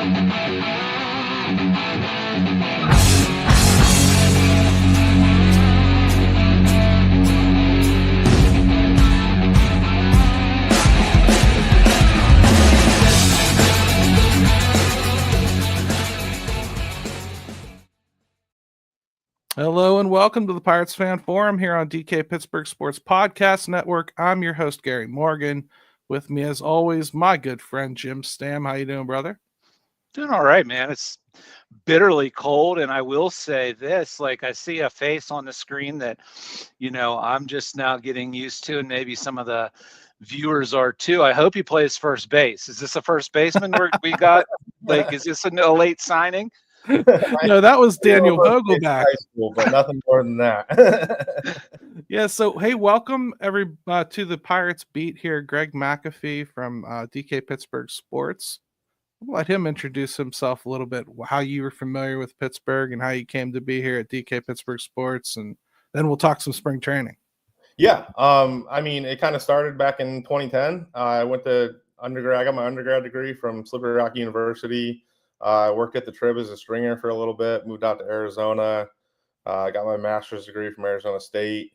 Hello and welcome to the Pirates Fan Forum here on DK Pittsburgh Sports Podcast Network. I'm your host, Gary Morgan. With me, as always, my good friend, Jim Stam. How you doing, brother? Doing all right, man. It's bitterly cold, and I will say this, like I see a face on the screen that, I'm just now getting used to, and maybe some of the viewers are too. I hope he plays first base. Is this a first baseman we got? Like, is this a late signing? No, that was Daniel Vogelback. High school, but nothing more than that. Yeah, so hey, welcome to the Pirates beat here. Greg McAfee from DK Pittsburgh Sports. I'll let him introduce himself a little bit, how you were familiar with Pittsburgh and how you came to be here at DK Pittsburgh Sports, and then we'll talk some spring training. Yeah, it kind of started back in 2010. I went to undergrad. I got my undergrad degree from Slippery Rock University. I worked at the Trib as a stringer for a little bit, moved out to Arizona. I got my master's degree from Arizona State.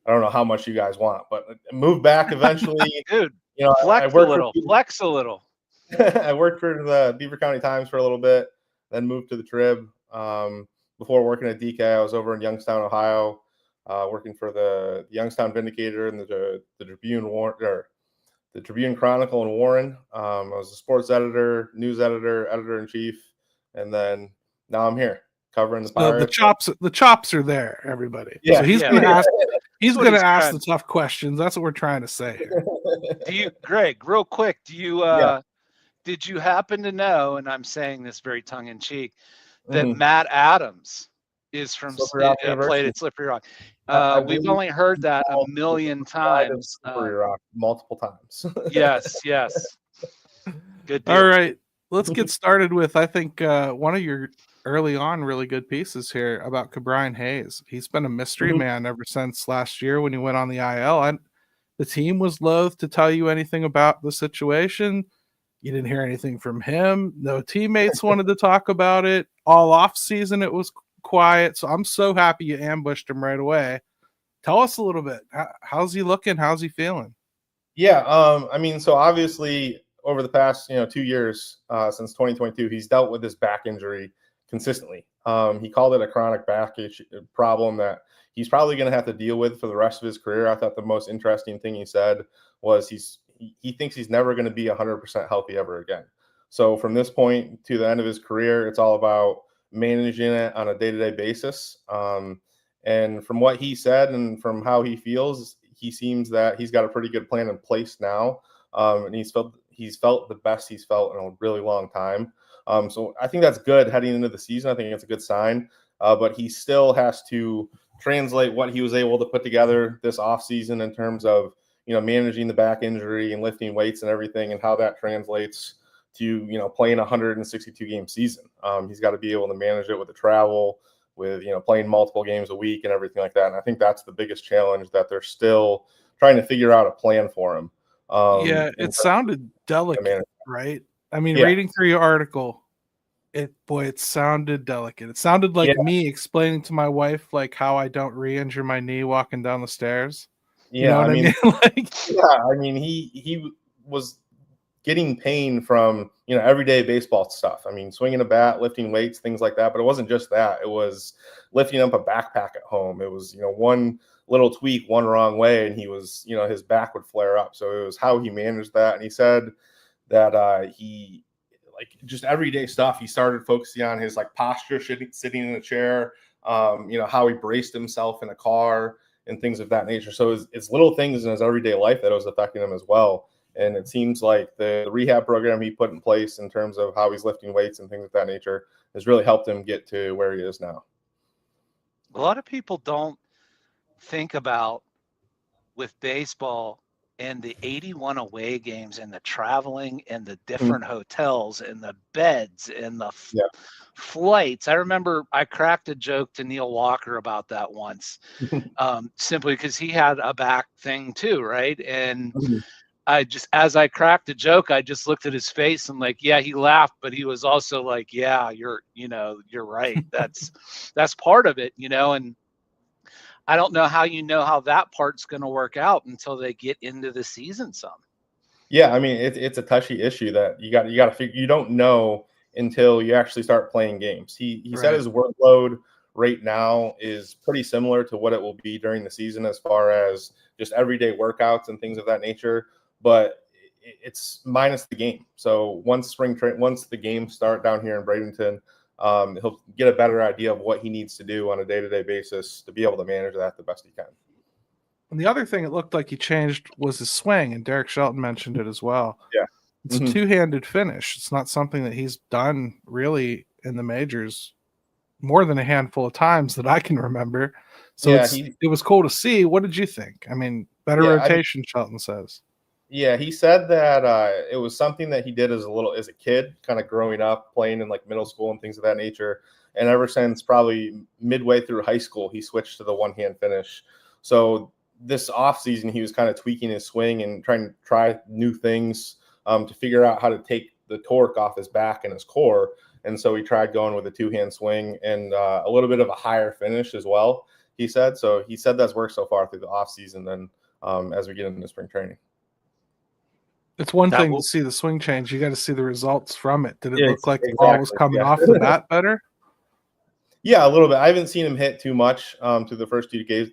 I don't know how much you guys want, but I moved back eventually. Dude, flex a little. I worked for the Beaver County Times for a little bit, then moved to the Trib. Before working at DK, I was over in Youngstown, Ohio, working for the Youngstown Vindicator and the Tribune Chronicle in Warren. I was a sports editor, news editor, editor-in-chief, and then now I'm here covering the Pirates. The chops are there, everybody. Yeah, so he's going to ask the tough questions. That's what we're trying to say here. Greg, real quick, did you happen to know, and I'm saying this very tongue-in-cheek, that Matt Adams is from played at Slippery Rock? We've only heard that a million times. Slippery Rock multiple times. Yes. Good deal. All right, let's get started with, I think, one of your early on really good pieces here about Ke'Bryan Hayes. He's been a mystery man ever since last year when he went on the IL. The team was loath to tell you anything about the situation. You didn't hear anything from him. No teammates wanted to talk about it. All off season, it was quiet. So I'm so happy you ambushed him right away. Tell us a little bit. How's he looking? How's he feeling? Yeah. So obviously over the past, 2 years, since 2022, he's dealt with this back injury consistently. He called it a chronic back problem that he's probably going to have to deal with for the rest of his career. I thought the most interesting thing he said was he thinks he's never going to be 100% healthy ever again. So from this point to the end of his career, it's all about managing it on a day-to-day basis. And from what he said and from how he feels, he seems that he's got a pretty good plan in place now. And he's felt the best he's felt in a really long time. So I think that's good heading into the season. I think it's a good sign. But he still has to translate what he was able to put together this offseason in terms of managing the back injury and lifting weights and everything, and how that translates to, playing a 162-game season. He's got to be able to manage it with the travel, with, playing multiple games a week and everything like that. And I think that's the biggest challenge that they're still trying to figure out a plan for him. It sounded delicate, right? I mean, reading through your article, it sounded delicate. It sounded like me explaining to my wife, like, how I don't re-injure my knee walking down the stairs. Yeah, I mean? He was getting pain from, everyday baseball stuff. I mean, swinging a bat, lifting weights, things like that. But it wasn't just that. It was lifting up a backpack at home. It was, one little tweak one wrong way, and he was, his back would flare up. So it was how he managed that. And he said that he, like, just everyday stuff, he started focusing on his, like, posture, sitting in a chair, how he braced himself in a car and things of that nature. So it's little things in his everyday life that was affecting him as well. And it seems like the rehab program he put in place in terms of how he's lifting weights and things of that nature has really helped him get to where he is now. A lot of people don't think about, with baseball and the 81 away games and the traveling and the different hotels and the beds and the flights. I remember I cracked a joke to Neil Walker about that once, simply because he had a back thing too, right? And I just, as I cracked a joke, I just looked at his face and like, yeah, he laughed, but he was also like, yeah, you're right. That's part of it, and I don't know how how that part's going to work out until they get into the season some. Yeah, I mean, it's a touchy issue that you got to figure. You don't know until you actually start playing games. He said his workload right now is pretty similar to what it will be during the season as far as just everyday workouts and things of that nature, but it's minus the game. So once the games start down here in Bradenton, he'll get a better idea of what he needs to do on a day-to-day basis to be able to manage that the best he can. And the other thing it looked like he changed was his swing, and Derek Shelton mentioned it as well. Yeah. It's a two-handed finish. It's not something that he's done really in the majors more than a handful of times that I can remember. So it was cool to see. What did you think? I mean, better rotation, Shelton says. Yeah, he said that it was something that he did as a kid, kind of growing up, playing in like middle school and things of that nature. And ever since probably midway through high school, he switched to the one-hand finish. So this offseason, he was kind of tweaking his swing and try new things to figure out how to take the torque off his back and his core. And so he tried going with a two-hand swing and a little bit of a higher finish as well, he said. So he said that's worked so far through the offseason then as we get into spring training. It's one thing to see the swing change. You got to see the results from it. Did it look like the ball was coming off the bat better? Yeah, a little bit. I haven't seen him hit too much through the first 2 days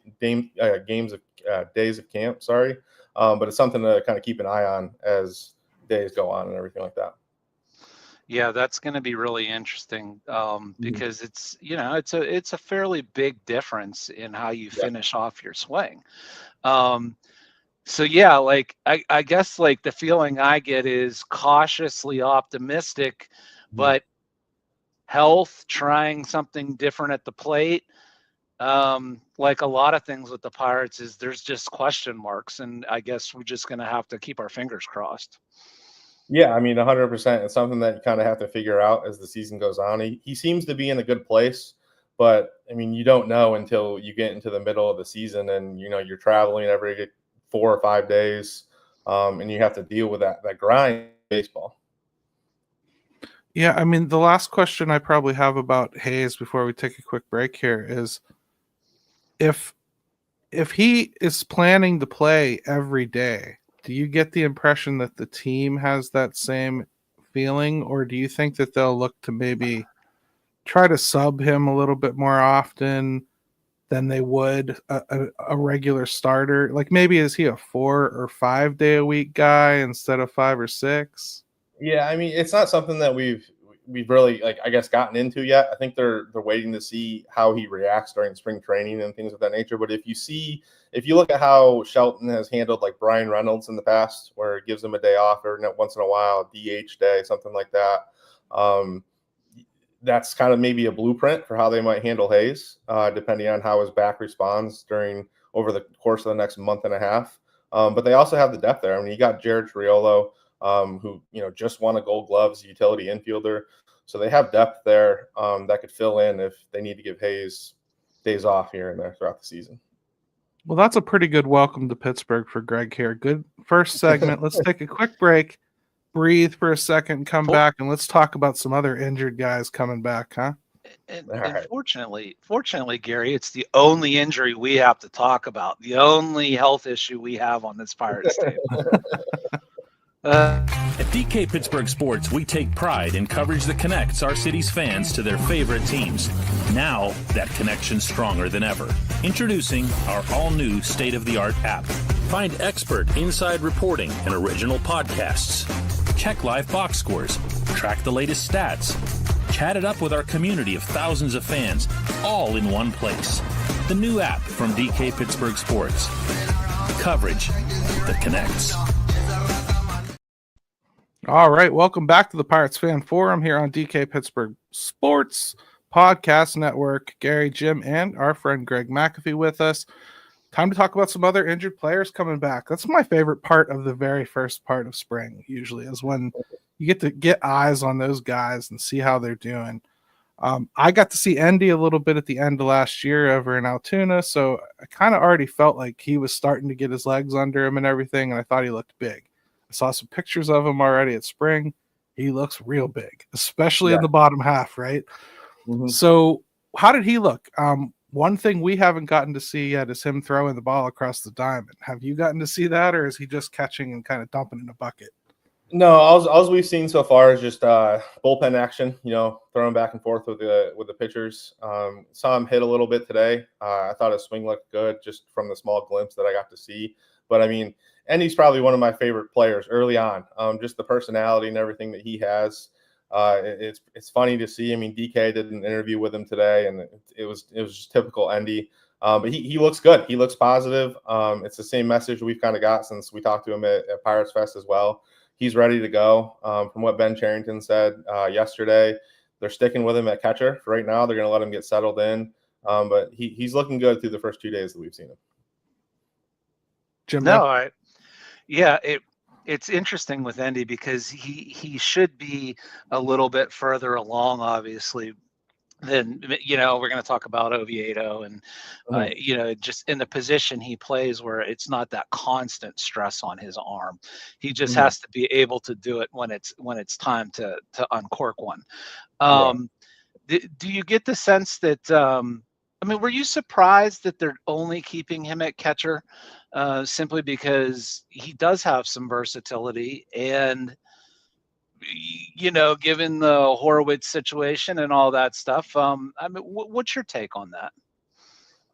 of camp. Sorry, but it's something to kind of keep an eye on as days go on and everything like that. Yeah, that's going to be really interesting because it's it's a fairly big difference in how you finish off your swing. So yeah, like I guess like the feeling I get is cautiously optimistic, but health, trying something different at the plate. Like a lot of things with the Pirates is there's just question marks, and I guess we're just going to have to keep our fingers crossed. Yeah, I mean, 100%. It's something that you kind of have to figure out as the season goes on. He seems to be in a good place, but I mean, you don't know until you get into the middle of the season and you're traveling every 4 or 5 days, and you have to deal with that grind in baseball. Yeah, I mean, the last question I probably have about Hayes before we take a quick break here is if he is planning to play every day, do you get the impression that the team has that same feeling, or do you think that they'll look to maybe try to sub him a little bit more often than they would a regular starter? Like maybe is he a 4 or 5 day a week guy instead of 5 or 6? Yeah, I mean, it's not something that we've really gotten into yet. I think they're waiting to see how he reacts during spring training and things of that nature. But if you look at how Shelton has handled like Brian Reynolds in the past, where it gives him a day off or once in a while, a DH day, something like that. That's kind of maybe a blueprint for how they might handle Hayes, depending on how his back responds over the course of the next month and a half. But they also have the depth there. I mean, you got Jared Triolo, who just won a Gold Glove as a utility infielder. So they have depth there that could fill in if they need to give Hayes days off here and there throughout the season. Well, that's a pretty good welcome to Pittsburgh for Greg here. Good first segment. Let's take a quick break, breathe for a second, come back, and let's talk about some other injured guys coming back, huh? And fortunately, Gary, it's the only injury we have to talk about, the only health issue we have on this Pirates team. At DK Pittsburgh Sports, we take pride in coverage that connects our city's fans to their favorite teams. Now, that connection's stronger than ever. Introducing our all-new state-of-the-art app. Find expert inside reporting and original podcasts. Check live box scores. Track the latest stats. Chat it up with our community of thousands of fans, all in one place. The new app from DK Pittsburgh Sports. Coverage that connects. All right, welcome back to the Pirates Fan Forum here on DK Pittsburgh Sports Podcast Network. Gary, Jim, and our friend Greg McAfee with us. Time to talk about some other injured players coming back. That's my favorite part of the very first part of spring, usually, is when you get to get eyes on those guys and see how they're doing. I got to see Endy a little bit at the end of last year over in Altoona, so I kind of already felt like he was starting to get his legs under him and everything, and I thought he looked big. saw some pictures of him already at spring. He looks real big, especially in the bottom half, right? Mm-hmm. So how did he look? One thing we haven't gotten to see yet is him throwing the ball across the diamond. Have you gotten to see that, or is he just catching and kind of dumping in a bucket? No, all we've seen so far is just bullpen action, throwing back and forth with the pitchers. Saw him hit a little bit today. I thought his swing looked good just from the small glimpse that I got to see. But I mean, and he's probably one of my favorite players early on. Just the personality and everything that he has. It's funny to see. I mean, DK did an interview with him today, and it was just typical Endy. But he looks good. He looks positive. It's the same message we've kind of got since we talked to him at Pirates Fest as well. He's ready to go. From what Ben Charrington said yesterday, they're sticking with him at catcher for right now. They're going to let him get settled in. But he's looking good through the first 2 days that we've seen him. Jim? It's interesting with Endy because he should be a little bit further along, obviously, than, we're going to talk about Oviedo and, just in the position he plays where it's not that constant stress on his arm. He just has to be able to do it when it's time to uncork one. Do you get the sense that, were you surprised that they're only keeping him at catcher simply because he does have some versatility and, given the Horwitz situation and all that stuff, what's your take on that?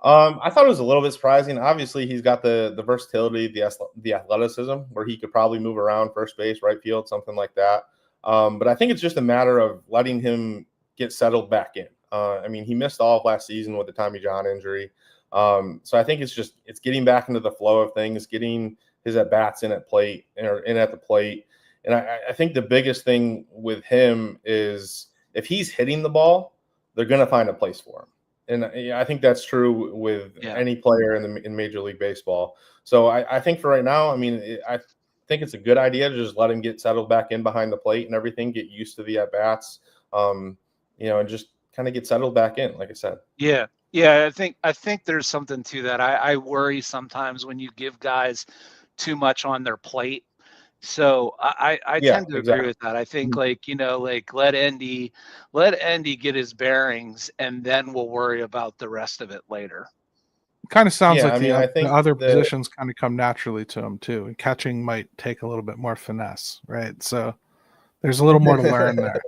I thought it was a little bit surprising. Obviously, he's got the versatility, the athleticism, where he could probably move around first base, right field, something like that. But I think it's just a matter of letting him get settled back in. He missed all of last season with the Tommy John injury. So I think it's getting back into the flow of things, getting his at-bats in at the plate. And I think the biggest thing with him is if he's hitting the ball, they're going to find a place for him. And I think that's true with any player in Major League Baseball. So I think for right now, I think it's a good idea to just let him get settled back in behind the plate and everything, get used to the at-bats, and just kind of get settled back in, like I said. Yeah, I think there's something to that. I worry sometimes when you give guys too much on their plate. So I tend to agree with that. I think let Endy get his bearings, and then we'll worry about the rest of it later. Kind of sounds like I think the other positions kind of come naturally to him too, and catching might take a little bit more finesse, right? So there's a little more to learn there.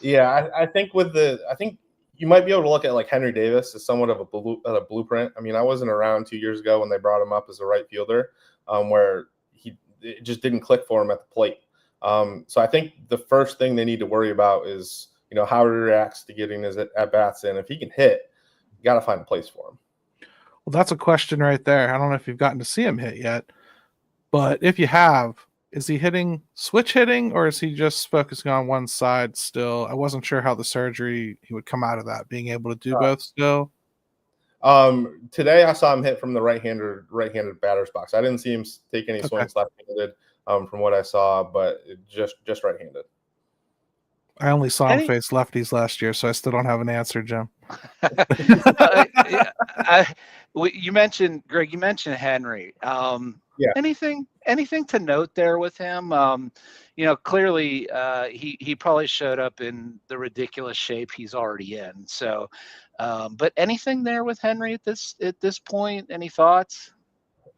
Yeah, I think you might be able to look at like Henry Davis as somewhat of a blueprint. I wasn't around 2 years ago when they brought him up as a right fielder, where it just didn't click for him at the plate. So I think the first thing they need to worry about is, how he reacts to getting his at-bats in. If he can hit, you got to find a place for him. Well, that's a question right there. I don't know if you've gotten to see him hit yet, but if you have, is he switch hitting, or is he just focusing on one side still? I wasn't sure how the surgery he would come out of that, being able to do both still. Today I saw him hit from the right-handed batter's box. I didn't see him take any swings left-handed from what I saw, but just right-handed. I only saw him face lefties last year, so I still don't have an answer, Jim. You mentioned Henry. Anything to note there with him? Clearly he probably showed up in the ridiculous shape he's already in. So, but anything there with Henry at this point? Any thoughts?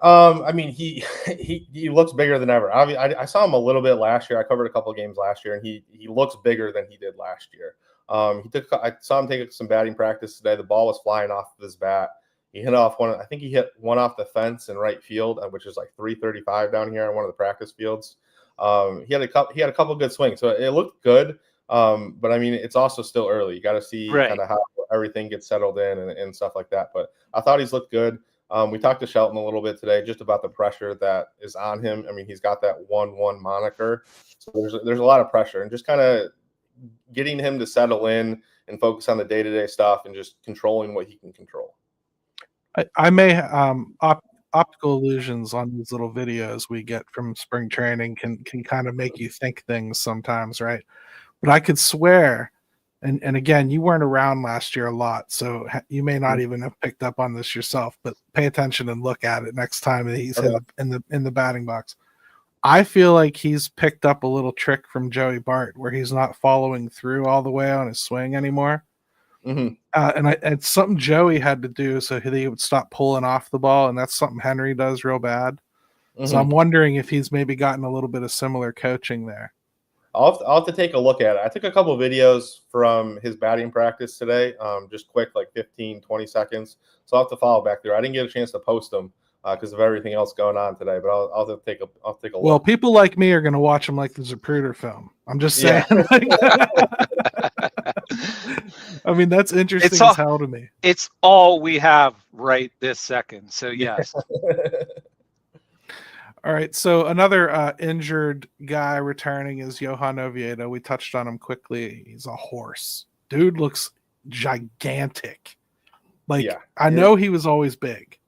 He looks bigger than ever. I saw him a little bit last year. I covered a couple of games last year, and he looks bigger than he did last year. I saw him take some batting practice today. The ball was flying off of his bat. He hit off one. I think he hit one off the fence in right field, which is like 335 down here on one of the practice fields. He had a couple good swings, so it looked good. But it's also still early. You got to see kind of how everything gets settled in and stuff like that. But I thought he's looked good. We talked to Shelton a little bit today just about the pressure that is on him. He's got that 1-1 moniker, so there's a lot of pressure, and just kind of getting him to settle in and focus on the day-to-day stuff and just controlling what he can control. I may optical illusions on these little videos we get from spring training can kind of make you think things sometimes, right? But I could swear, and again, you weren't around last year a lot, so you may not even have picked up on this yourself, but pay attention and look at it next time he's in the batting box. I feel like he's picked up a little trick from Joey Bart where he's not following through all the way on his swing anymore. Mm-hmm. And it's something Joey had to do so he would stop pulling off the ball, and that's something Henry does real bad. Mm-hmm. So I'm wondering if he's maybe gotten a little bit of similar coaching there. I'll have to take a look at it. I took a couple of videos from his batting practice today, just quick, like 15, 20 seconds. So I'll have to follow back there. I didn't get a chance to post them because of everything else going on today, but I'll have to take a look. Well, people like me are going to watch him like the Zapruder film. I'm just saying. Yeah. I mean, that's interesting as hell to me. It's all we have right this second. So, yes. All right. So another injured guy returning is Johan Oviedo. We touched on him quickly. He's a horse. Dude looks gigantic. Like, yeah, I know he was always big,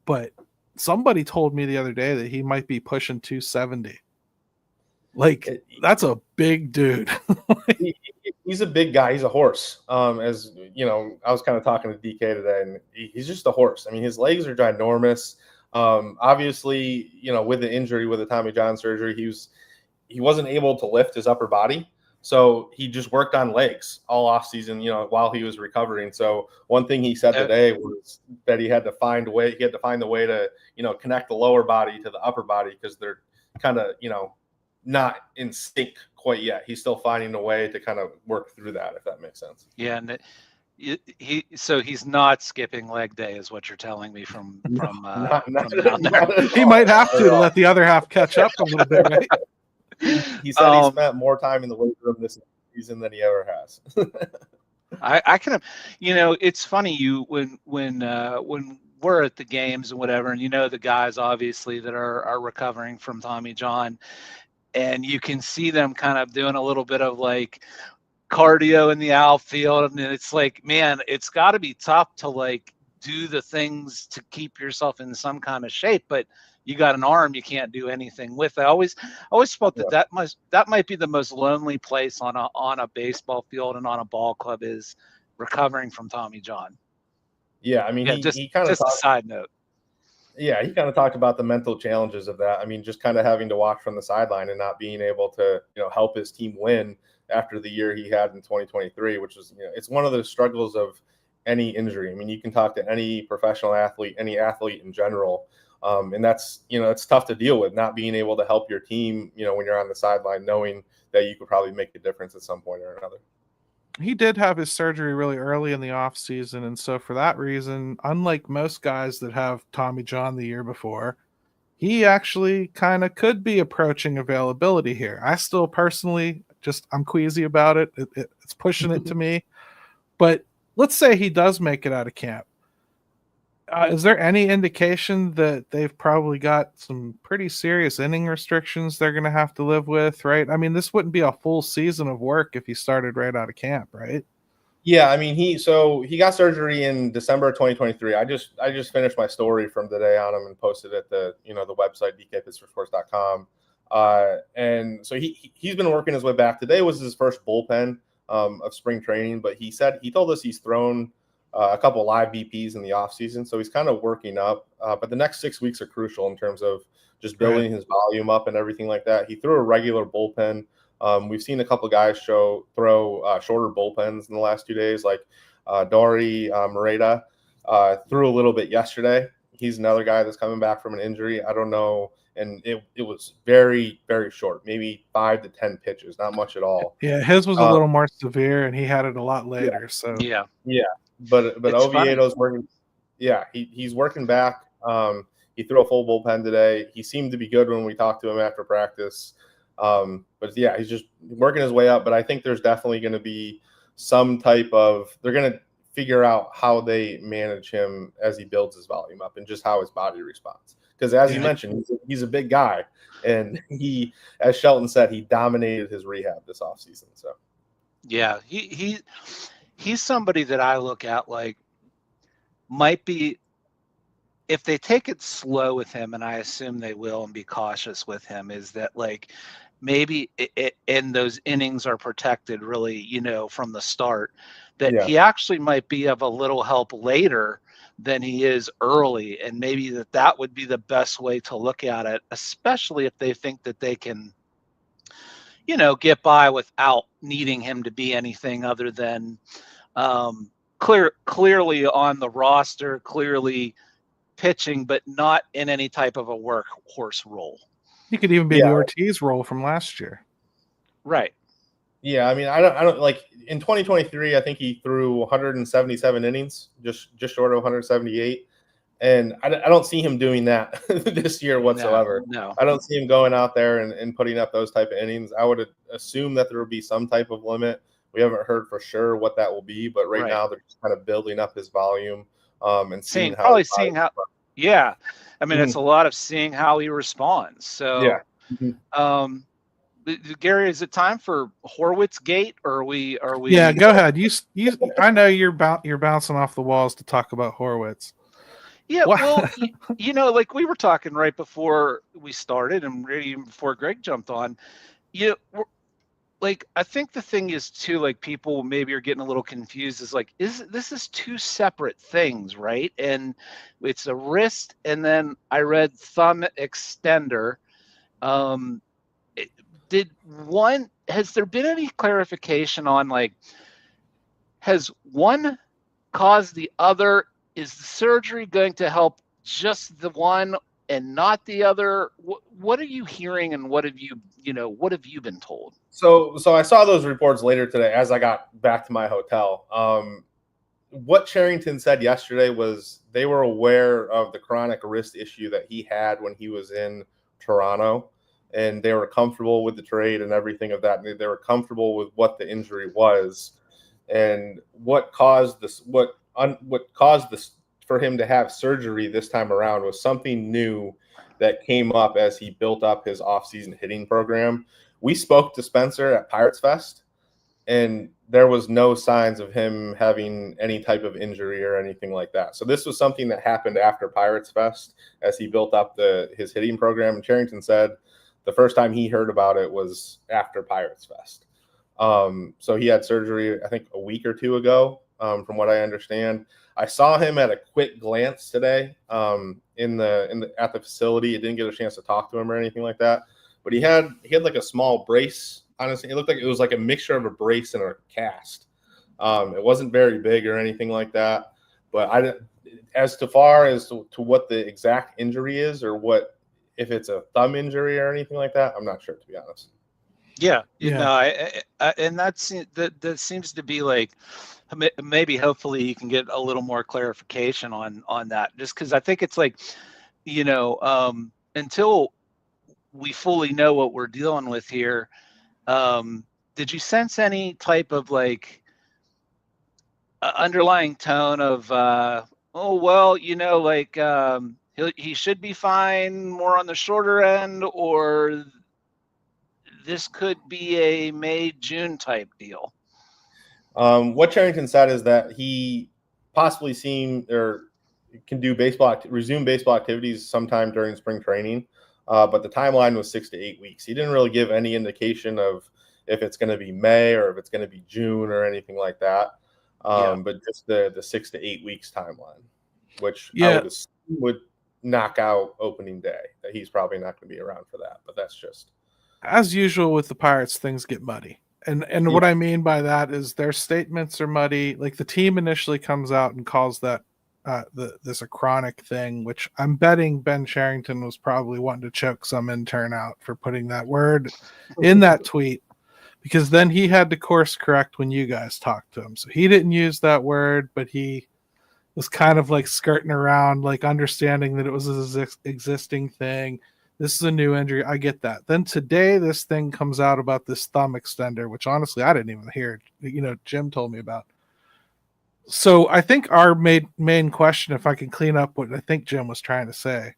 but somebody told me the other day that he might be pushing 270. Like, that's a big dude. He's a big guy. He's a horse. As you know, I was kind of talking to DK today, and he's just a horse. I mean, his legs are ginormous. Obviously, you know, with the injury, with the Tommy John surgery, he wasn't able to lift his upper body. So he just worked on legs all off season, you know, while he was recovering. So one thing he said today was that he had to find the way to, you know, connect the lower body to the upper body because they're kind of, you know, not in sync quite yet. He's still finding a way to kind of work through that, if that makes sense. Yeah, and so he's not skipping leg day, is what you're telling me from down there. He might have to let the other half catch up a little bit, right? He said he spent more time in the weight room this season than he ever has. I can, you know, it's funny when we're at the games and whatever, and you know the guys obviously that are recovering from Tommy John, and you can see them kind of doing a little bit of like cardio in the outfield, and it's like, man, it's got to be tough to like do the things to keep yourself in some kind of shape, but you got an arm you can't do anything with. I always felt that might be the most lonely place on a baseball field and on a ball club, is recovering from Tommy John. Yeah, I mean, he kind of just a side note. Yeah, he kind of talked about the mental challenges of that. I mean, just kind of having to watch from the sideline and not being able to, you know, help his team win after the year he had in 2023, which was, you know, it's one of the struggles of any injury. I mean, you can talk to any professional athlete, any athlete in general. And that's, you know, it's tough to deal with, not being able to help your team, you know, when you're on the sideline, knowing that you could probably make a difference at some point or another. He did have his surgery really early in the off season. And so for that reason, unlike most guys that have Tommy John the year before, he actually kind of could be approaching availability here. I still personally I'm queasy about it. It's pushing it to me, but let's say he does make it out of camp. Is there any indication that they've probably got some pretty serious inning restrictions they're going to have to live with, right? I mean, this wouldn't be a full season of work if he started right out of camp, right? Yeah, I mean, he got surgery in December of 2023. I just finished my story from today on him and posted it at the website dkpittsburghsports.com. And so he's been working his way back. Today was his first bullpen of spring training, but he told us he's thrown a couple live BPs in the offseason, so he's kind of working up. But the next 6 weeks are crucial in terms of just building his volume up and everything like that. He threw a regular bullpen. We've seen a couple guys throw shorter bullpens in the last 2 days, like Dory Moreta threw a little bit yesterday. He's another guy that's coming back from an injury. I don't know. And it was very, very short, maybe 5 to 10 pitches, not much at all. Yeah, his was a little more severe, and he had it a lot later. Yeah. But Oviedo's working. Yeah, he's working back. He threw a full bullpen today. He seemed to be good when we talked to him after practice. But yeah, he's just working his way up. But I think there's definitely going to be some type of – they're going to figure out how they manage him as he builds his volume up and just how his body responds. Because as you mentioned, he's a big guy. And he, as Shelton said, he dominated his rehab this offseason. So, yeah, he's somebody that I look at like might be, if they take it slow with him, and I assume they will and be cautious with him, is that like maybe and those innings are protected really, you know, from the start, that he actually might be of a little help later than he is early. And maybe that would be the best way to look at it, especially if they think that they can, get by without needing him to be anything other than clearly on the roster, clearly pitching, but not in any type of a workhorse role. He could even be the Ortiz role from last year. Right. Yeah, I mean, I don't like in 2023. I think he threw 177 innings, just short of 178, and I don't see him doing that this year whatsoever. No. I don't see him going out there and putting up those type of innings. I would assume that there would be some type of limit. We haven't heard for sure what that will be, but right now they're just kind of building up his volume and seeing how. Yeah, I mean, it's a lot of seeing how he responds. So, Gary, is it time for Horwitz Gate, or are we? Yeah, go ahead. You. I know you're bouncing off the walls to talk about Horwitz. Yeah, well, like we were talking right before we started, and even before Greg jumped on. Like, I think the thing is too, like, people maybe are getting a little confused. Is like, this is two separate things, right? And it's a wrist, and then I read thumb extender. Has there been any clarification on, like, has one caused the other? Is the surgery going to help just the one and not the other? What are you hearing, and what have you been told? So I saw those reports later today as I got back to my hotel. What Cherington said yesterday was they were aware of the chronic wrist issue that he had when he was in Toronto, and they were comfortable with the trade and everything of that. They were comfortable with what the injury was, and what caused this for him to have surgery this time around was something new that came up as he built up his offseason hitting program. We spoke to Spencer at Pirates Fest, and there was no signs of him having any type of injury or anything like that. So this was something that happened after Pirates Fest as he built up his hitting program. And Cherington said the first time he heard about it was after Pirates Fest. So he had surgery, I think, a week or two ago, from what I understand. I saw him at a quick glance today at the facility. I didn't get a chance to talk to him or anything like that. But he had like a small brace. Honestly, it looked like it was like a mixture of a brace and a cast. It wasn't very big or anything like that. But as far as to what the exact injury is, or if it's a thumb injury or anything like that, I'm not sure, to be honest. Yeah. And that seems to be like, maybe hopefully you can get a little more clarification on that, just because I think it's like, until we fully know what we're dealing with here. Did you sense any type of like underlying tone of, he should be fine, more on the shorter end, or this could be a May-June type deal? What Cherington said is that he possibly can resume baseball activities sometime during spring training. But the timeline was 6 to 8 weeks. He didn't really give any indication of if it's going to be May or if it's going to be June or anything like that. But just the 6 to 8 weeks timeline, which I would assume would knock out opening day. That he's probably not going to be around for that. But that's just, as usual with the Pirates, things get muddy. And what I mean by that is their statements are muddy. Like, the team initially comes out and calls that this a chronic thing, which I'm betting Ben Cherington was probably wanting to choke some intern out for putting that word in that tweet, because then he had to course correct when you guys talked to him. So he didn't use that word, but he was kind of like skirting around, like understanding that it was an existing thing. This is a new injury. I get that. Then today, this thing comes out about this thumb extender, which honestly I didn't even hear. Jim told me about. So I think our main question, if I can clean up what I think Jim was trying to say,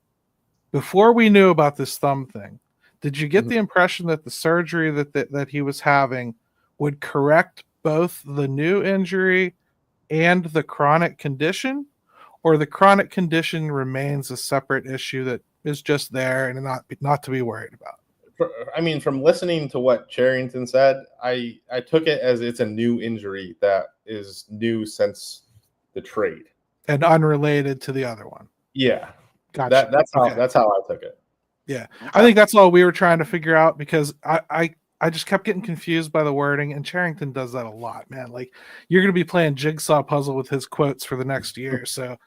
before we knew about this thumb thing, did you get the impression that the surgery that he was having would correct both the new injury and the chronic condition, or the chronic condition remains a separate issue that is just there and not to be worried about? I mean, from listening to what Cherington said, I took it as it's a new injury that is new since the trade. and unrelated to the other one. Yeah, Gotcha. that's how I took it. Yeah, Okay. I think that's all we were trying to figure out, because I just kept getting confused by the wording, and Charrington does that a lot, man. Like, you're going to be playing jigsaw puzzle with his quotes for the next year, so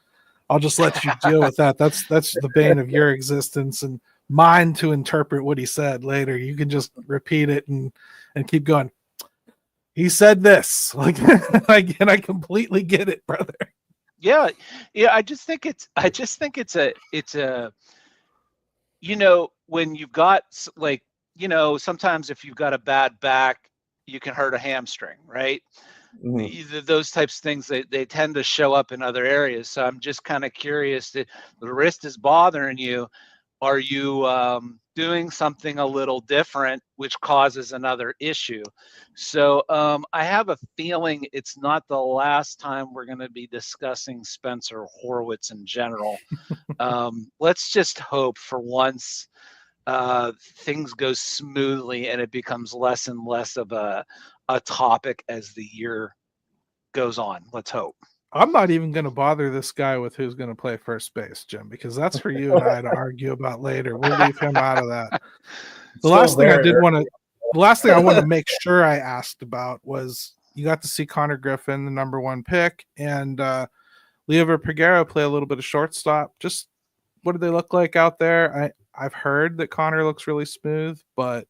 I'll just let you deal with that. That's the bane of your existence, and mine to interpret what he said later. You can just repeat it and keep going. He said this, like, and I completely get it, brother. Yeah. I just think it's a, when you've got, like, sometimes if you've got a bad back, you can hurt a hamstring, right? Mm-hmm. Those types of things, they tend to show up in other areas. So I'm just kind of curious, that the wrist is bothering you. Are you doing something a little different, which causes another issue? So I have a feeling it's not the last time we're going to be discussing Spencer Horwitz in general. Let's just hope for once things go smoothly and it becomes less and less of a topic as the year goes on. Let's hope. I'm not even going to bother this guy with who's going to play first base, Jim, because that's for you and I to argue about later. We'll leave him out of that. The last thing I wanted to make sure I asked about was, you got to see Connor Griffin, the number 1 pick, and Leo Verpagero play a little bit of shortstop. Just what do they look like out there? I've heard that Connor looks really smooth, but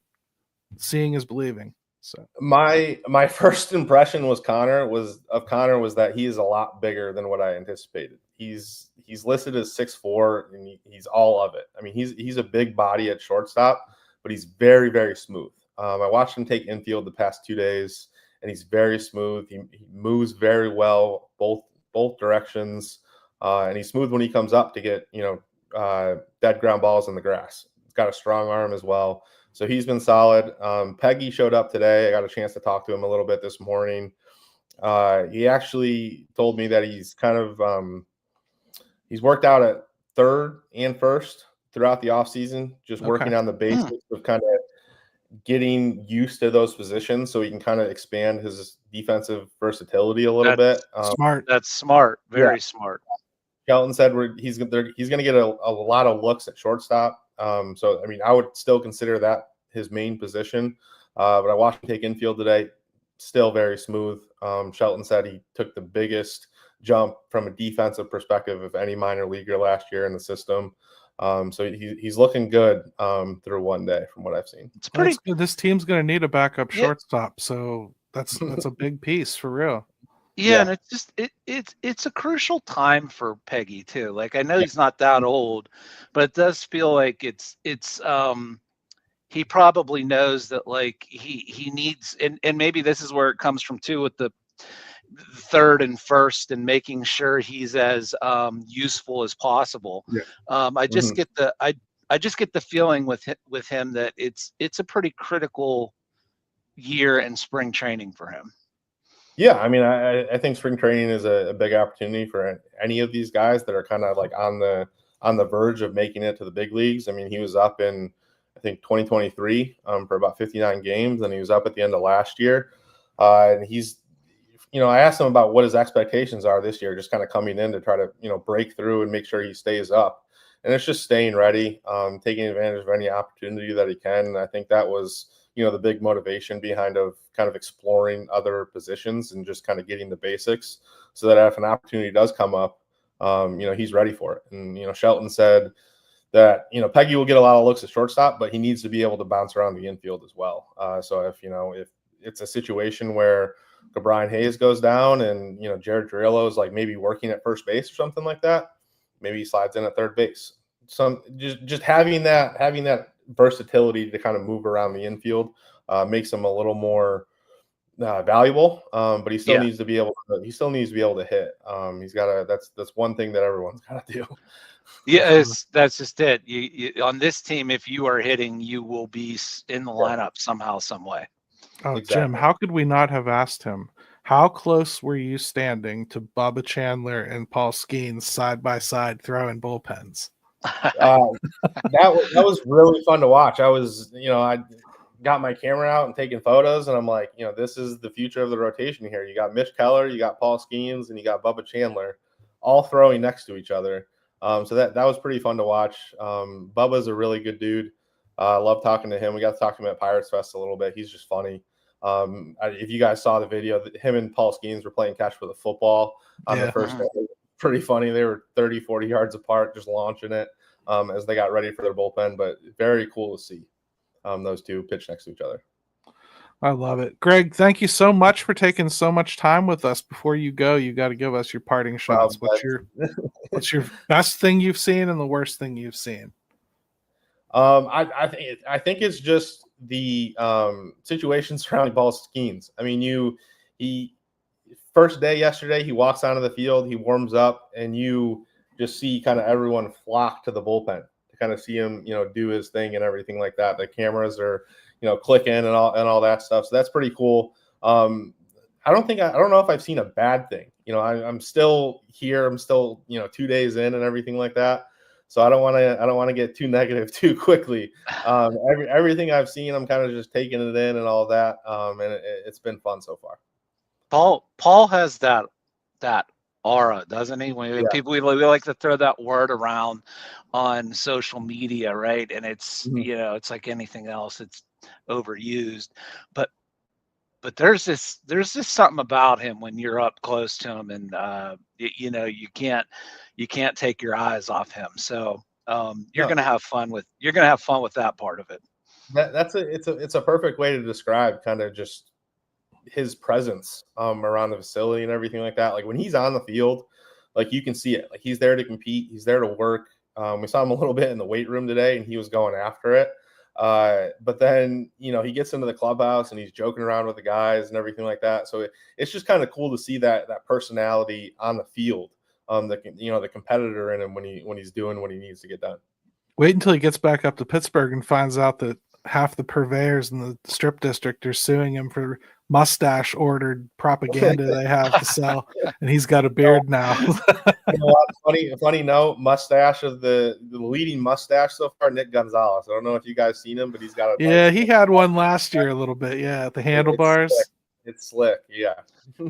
seeing is believing. So my first impression was Connor was that he is a lot bigger than what I anticipated. He's listed as 6'4", and he's all of it. I mean, he's a big body at shortstop, but he's very, very smooth. I watched him take infield the past 2 days, and he's very smooth. He moves very well both directions, and he's smooth when he comes up to get dead ground balls in the grass. He's got a strong arm as well. So he's been solid. Peggy showed up today. I got a chance to talk to him a little bit this morning. He actually told me that he's kind of he's worked out at third and first throughout the offseason, just working on the basics of kind of getting used to those positions so he can kind of expand his defensive versatility a little bit. Smart. That's smart. Very smart. Shelton said he's going to get a lot of looks at shortstop. So, I mean, I would still consider that his main position. But I watched him take infield today, still very smooth. Shelton said he took the biggest jump from a defensive perspective of any minor leaguer last year in the system. So he's looking good through 1 day from what I've seen. It's pretty good. This team's going to need a backup shortstop, so that's a big piece for real. Yeah, and it's just it's a crucial time for Peggy too. Like, I know he's not that old, but it does feel like it's he probably knows that, like, he needs, and maybe this is where it comes from too, with the third and first and making sure he's as useful as possible. I just get the feeling with him that it's a pretty critical year in spring training for him. Yeah, I mean, I think spring training is a big opportunity for any of these guys that are kind of like on the verge of making it to the big leagues. I mean, he was up in, I think, 2023 for about 59 games, and he was up at the end of last year. And he's, I asked him about what his expectations are this year, just kind of coming in to try to, break through and make sure he stays up. And it's just staying ready, taking advantage of any opportunity that he can. And I think that was, the big motivation behind of kind of exploring other positions and just kind of getting the basics so that if an opportunity does come up, he's ready for it. And, Shelton said that, Peggy will get a lot of looks at shortstop, but he needs to be able to bounce around the infield as well. So if it's a situation where Brian Hayes goes down and, Jared Carrillo is like maybe working at first base or something like that, maybe he slides in at third base. Just having that versatility to kind of move around the infield makes him a little more valuable. But he still needs to be able to hit. He's got to. That's one thing that everyone's got to do. Yeah, that's just it. You on this team, if you are hitting, you will be in the lineup somehow, some way. Oh, Exactly. Jim, how could we not have asked him? How close were you standing to Bubba Chandler and Paul Skeens side by side throwing bullpens? That was really fun to watch. I was, I got my camera out and taking photos, and I'm like, this is the future of the rotation here. You got Mitch Keller, you got Paul Skeens, and you got Bubba Chandler. all throwing next to each other. So that was pretty fun to watch. Bubba's a really good dude. I love talking to him. We got to talk to him at Pirates Fest a little bit. He's just funny. If you guys saw the video, him and Paul Skeens were playing catch with a football on the first day. Pretty funny. They were 30, 40 yards apart, just launching it as they got ready for their bullpen. But very cool to see those two pitch next to each other. I love it. Greg, thank you so much for taking so much time with us. Before you go, you got to give us your parting shots. What's your best thing you've seen and the worst thing you've seen? I think it's just the situation surrounding Paul Skeens. I mean, he first day yesterday, he walks onto the field, he warms up, and you just see kind of everyone flock to the bullpen to kind of see him, do his thing and everything like that. The cameras are, clicking and all that stuff. So that's pretty cool. I don't know if I've seen a bad thing. I'm still here. I'm still, 2 days in and everything like that. So I don't want to get too negative too quickly. Everything I've seen, I'm kind of just taking it in and all that. And it's been fun so far. Paul has that aura, doesn't he? When people, we like to throw that word around on social media, right? And it's it's like anything else, it's overused. But there's this something about him when you're up close to him, and you can't take your eyes off him. So you're gonna have fun with that part of it. It's a perfect way to describe kind of just his presence around the facility and everything like that. Like when he's on the field, like you can see it. Like he's there to compete. He's there to work. We saw him a little bit in the weight room today, and he was going after it. But then he gets into the clubhouse and he's joking around with the guys and everything like that. So it's just kind of cool to see that personality on the field. The competitor in him when he's doing what he needs to get done. Wait until he gets back up to Pittsburgh and finds out that half the purveyors in the strip district are suing him for mustache ordered propaganda they have to sell, and he's got a beard now. Funny note, mustache of the leading mustache so far, Nick Gonzalez. I don't know if you guys seen him, but he's got he had one last year a little bit. Yeah, the handlebars. It's slick. Yeah.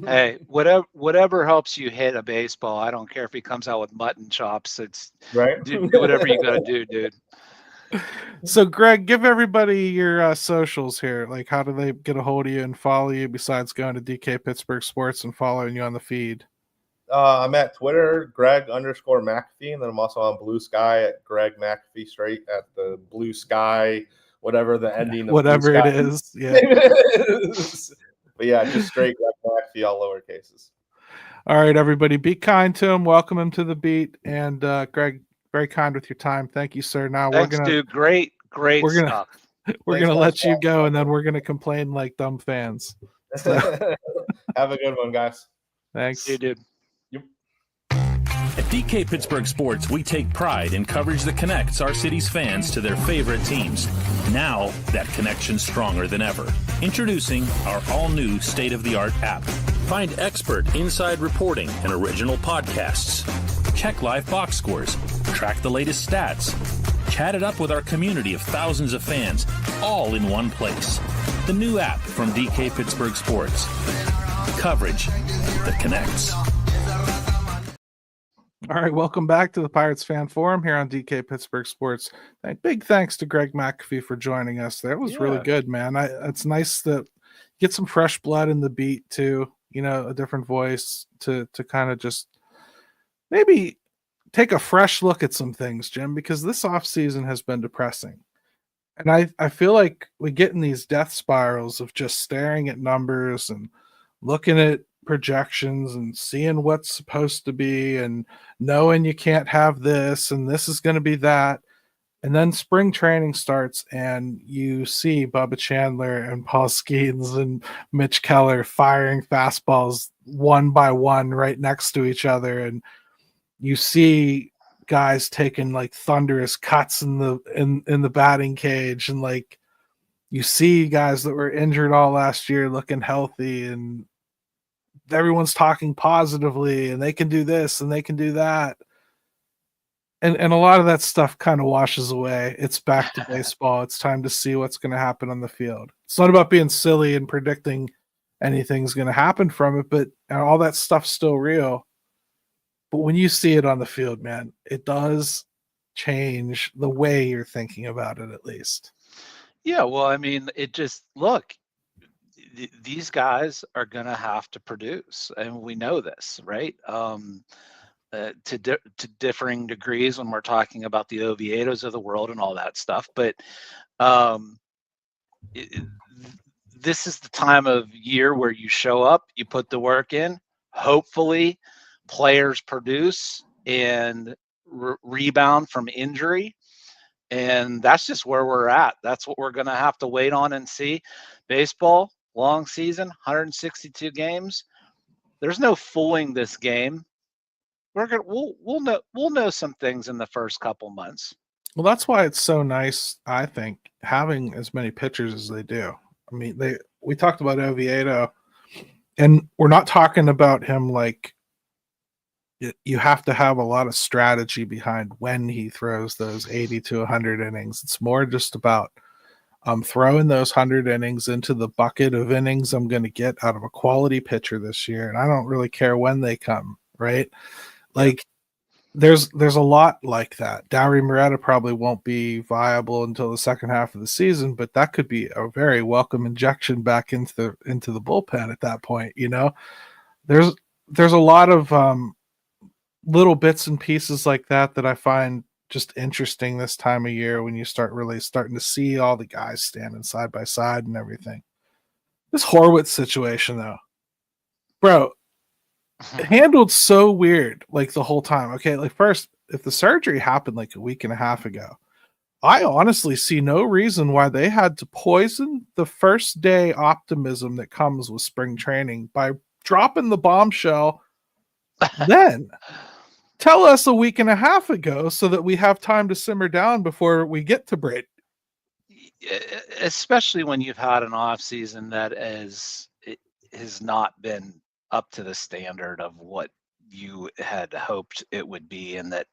Hey, whatever helps you hit a baseball. I don't care if he comes out with mutton chops. It's right. Do whatever you gotta do, dude. So, Greg, give everybody your socials here. Like, how do they get a hold of you and follow you besides going to DK Pittsburgh Sports and following you on the feed? I'm at Twitter, Greg_McAfee, and then I'm also on Blue Sky at Greg McAfee, straight at the Blue Sky, whatever the ending of whatever Blue Sky it is. Yeah. But yeah, just straight Greg McAfee, all lower cases. All right, everybody, be kind to him. Welcome him to the beat. And Greg, very kind with your time. Thank you, sir. Now Thanks, dude. Great stuff. We're gonna let you go, and then we're gonna complain like dumb fans. So. Have a good one, guys. Thanks. You dude. Yep. At DK Pittsburgh Sports, we take pride in coverage that connects our city's fans to their favorite teams. Now, that connection's stronger than ever. Introducing our all-new state-of-the-art app. Find expert inside reporting and original podcasts. Check live box scores. Track the latest stats. Chat it up with our community of thousands of fans, all in one place. The new app from DK Pittsburgh Sports. Coverage that connects. All right, welcome back to the Pirates Fan Forum here on DK Pittsburgh Sports. Big thanks to Greg McAfee for joining us. That was really good, man. It's nice to get some fresh blood in the beat too. A different voice to kind of just maybe take a fresh look at some things, Jim, because this offseason has been depressing. And I feel like we get in these death spirals of just staring at numbers and looking at projections and seeing what's supposed to be and knowing you can't have this and this is going to be that. And then spring training starts and you see Bubba Chandler and Paul Skeens and Mitch Keller firing fastballs one by one right next to each other. And you see guys taking like thunderous cuts in the batting cage. And like you see guys that were injured all last year looking healthy, and everyone's talking positively and they can do this and they can do that. And a lot of that stuff kind of washes away. It's back to baseball. It's time to see what's going to happen on the field. It's not about being silly and predicting anything's going to happen from it, but all that stuff's still real. But when you see it on the field, man, it does change the way you're thinking about it, at least. Yeah, well, I mean, it just look, these guys are going to have to produce, and we know this, right? To differing degrees when we're talking about the Oviedos of the world and all that stuff, but um, this is the time of year where you show up, you put the work in. Hopefully, players produce and rebound from injury. And that's just where we're at. That's what we're going to have to wait on and see. Baseball, long season, 162 games. There's no fooling this game. We'll know some things in the first couple months. Well, that's why it's so nice, I think, having as many pitchers as they do. I mean, we talked about Oviedo, and we're not talking about him like you have to have a lot of strategy behind when he throws those 80 to 100 innings. It's more just about throwing those 100 innings into the bucket of innings I'm going to get out of a quality pitcher this year, and I don't really care when they come, right? Like, there's a lot like that. Dowry Moretta probably won't be viable until the second half of the season, but that could be a very welcome injection back into the bullpen at that point. You know, there's a lot of little bits and pieces like that I find just interesting this time of year when you start really starting to see all the guys standing side by side and everything. This Horwitz situation, though, bro, handled so weird like the whole time. Okay, like first, if the surgery happened like a week and a half ago, I honestly see no reason why they had to poison the first day optimism that comes with spring training by dropping the bombshell then. Tell us a week and a half ago so that we have time to simmer down before we get to Bradenton. Especially when you've had an off season that has not been up to the standard of what you had hoped it would be, and that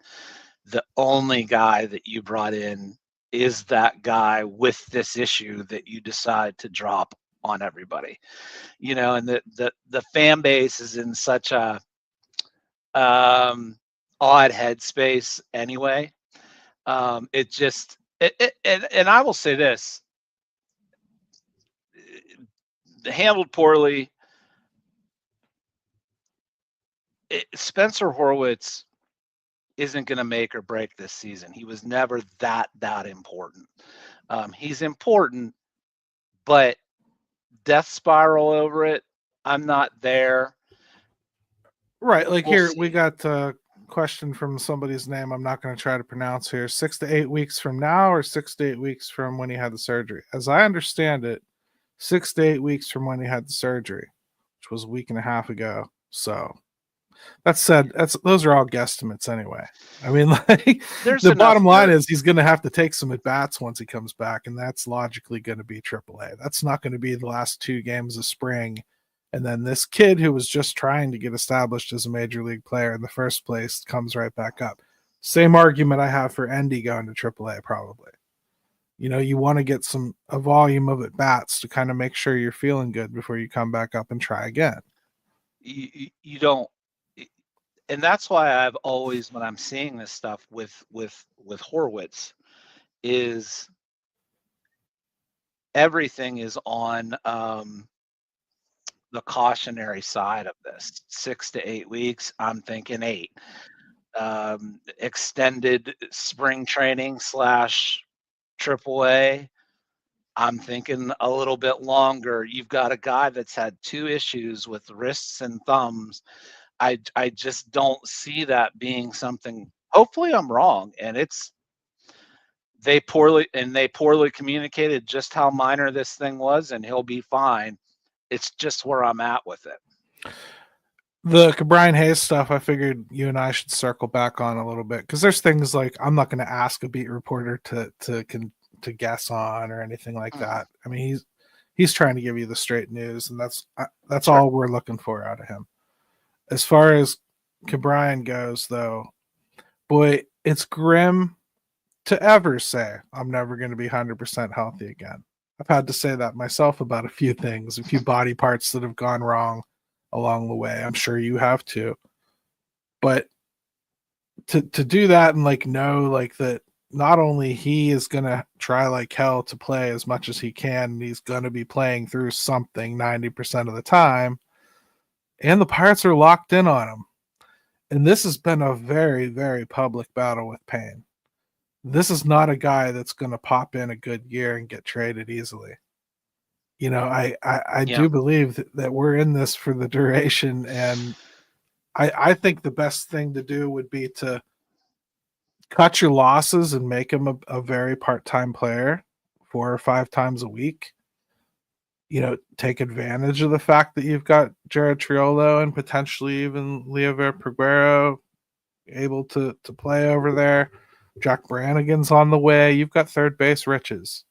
the only guy that you brought in is that guy with this issue that you decide to drop on everybody, you know, and the fan base is in such a odd headspace anyway. It just and I will say this, handled poorly. Spencer Horwitz isn't going to make or break this season. He was never that important. He's important, but death spiral over it, I'm not there. Right, like we'll here see. We got a question from somebody's name I'm not going to try to pronounce here. 6 to 8 weeks from now, or 6 to 8 weeks from when he had the surgery? As I understand it, 6 to 8 weeks from when he had the surgery, which was a week and a half ago. So that said, those are all guesstimates anyway. I mean, like, the bottom line is he's going to have to take some at bats once he comes back, and that's logically going to be AAA. That's not going to be the last 2 games of spring, and then this kid who was just trying to get established as a major league player in the first place comes right back up. Same argument I have for Endy going to AAA, probably. You know, you want to get a volume of at bats to kind of make sure you're feeling good before you come back up and try again. You don't. And that's why I've always, when I'm seeing this stuff with Horwitz, is everything is on the cautionary side of this. 6 to 8 weeks, I'm thinking 8. Extended spring training / AAA, I'm thinking a little bit longer. You've got a guy that's had 2 issues with wrists and thumbs. I just don't see that being something. Hopefully I'm wrong, and they poorly communicated just how minor this thing was, and he'll be fine. It's just where I'm at with it. The Brian Hayes stuff, I figured you and I should circle back on a little bit, because there's things like I'm not going to ask a beat reporter to guess on or anything like that. I mean, he's trying to give you the straight news, and that's sure. All we're looking for out of him. As far as Brian goes, though, boy, it's grim to ever say I'm never going to be 100% healthy again. I've had to say that myself about a few things, a few body parts that have gone wrong along the way. I'm sure you have too. But to do that and like know like that not only he is gonna try like hell to play as much as he can, and he's gonna be playing through something 90% of the time, and the Pirates are locked in on him. And this has been a very, very public battle with Payne. This is not a guy that's going to pop in a good year and get traded easily. You know, I do believe that we're in this for the duration, and I think the best thing to do would be to cut your losses and make him a very part-time player 4 or 5 times a week. You know, take advantage of the fact that you've got Jared Triolo and potentially even Liover Peguero able to play over there. Jack Brannigan's on the way. You've got third base riches.